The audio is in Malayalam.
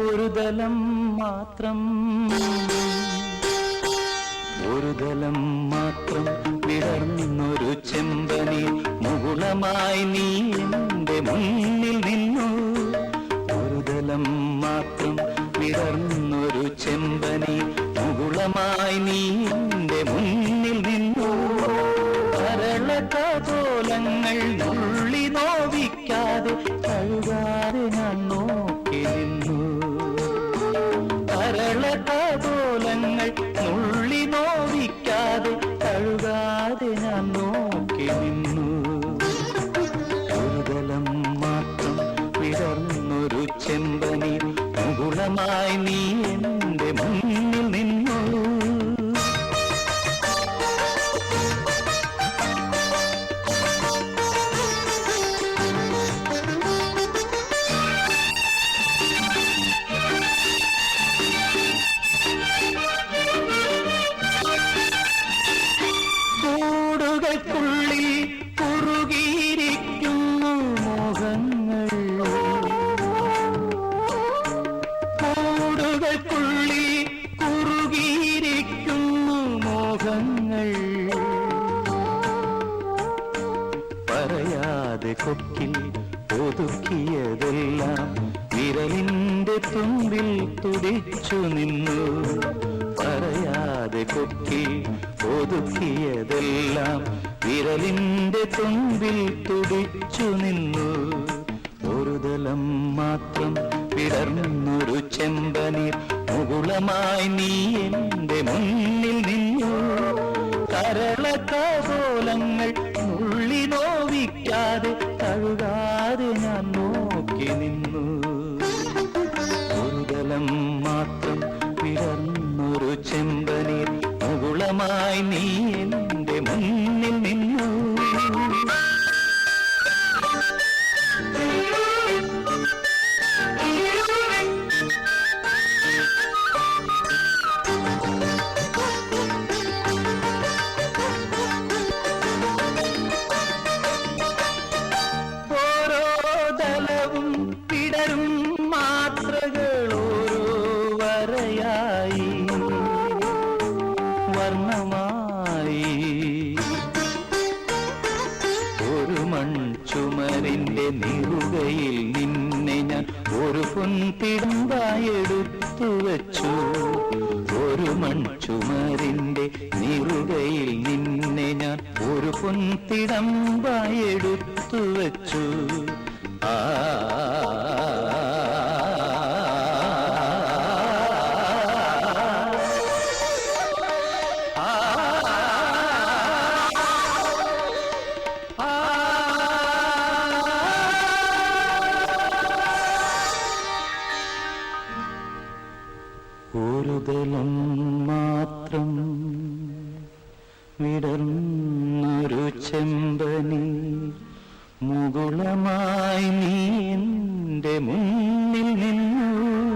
ഒരു ദലം മാത്രം വിടർന്നൊരു ചെമ്പനി മുകുളമായി നീ എന്റെ മുന്നിൽ നിന്നു. ഒരു ദലം മാത്രം വിടർന്നൊരു ചെമ്പനി മുകുളമായി നീ എന്റെ മുന്നിൽ നിന്നു. കരളകപോലങ്ങൾ നുള്ളി നോവിക്കാതെ കഴുകാതെ ഞാൻ നോക്കി നിന്നു. കരളകപോലങ്ങൾ നുള്ളി നോവിക്കാതെ കഴുകാതെ ഞാൻ നോക്കി നിന്നു. ഒരു ദലം മാത്രം വിടർന്നൊരു ചെമ്പനി മുകുളമായി നീ എന്റെ മുന്നിൽ നിന്നു. കൂടുകൾക്കുള്ളിൽ കുറുകിയിരിക്കുന്നു മോഹങ്ങൾ. കൂടുകൾക്കുള്ളിൽ കുറുകിയിരിക്കുന്നു മോഹങ്ങൾ. പറയാതെ കൊക്കിൽ ഒതുക്കിയതെല്ലാം വിരലിന്റെ തുമ്പിൽ തുടിച്ചു നിന്നു. പറയാതെ കൊക്കിൽ ഒതുക്കിയതെല്ലാം വിരലിന്റെ തുമ്പിൽ തുടിച്ചു നിന്നു. ഒരു ദലം മാത്രം വിടർന്നൊരു ചെമ്പനീർ മുകുളമായി നീ എന്റെ മുന്നിൽ നിന്നു. കരളകപോലങ്ങൾ നുള്ളി നോവിക്കാതെ കഴുകാതെ ഞാൻ നോക്കി നിന്നു. ഒരു ദലം മാത്രം വിടർന്നൊരു ചെമ്പനീർ മുകുളമായി നീ എന്റെ മുന്നിൽ നിന്നു. ഓരോ ദലവും പിടരും മാത്രകൾ ഓരോ വരയായി വർണ്ണമായി. ഒരു മൺചുമരിന്റെ നിറുകയിൽ നിന്നെ ഞാൻ ഒരു പൊൻതിടമ്പായെടുത്തു വച്ചു. ഒരു മൺചുമരിന്റെ നിറുകയിൽ നിന്നെ ഞാൻ ഒരു പൊൻതിടമ്പായെടുത്തു വച്ചു. ആ ഒരു ദലം മാത്രം വിടർന്നൊരു ചെമ്പനി മുകുളമായി നീ എന്റെ മുന്നിൽ നിന്നു.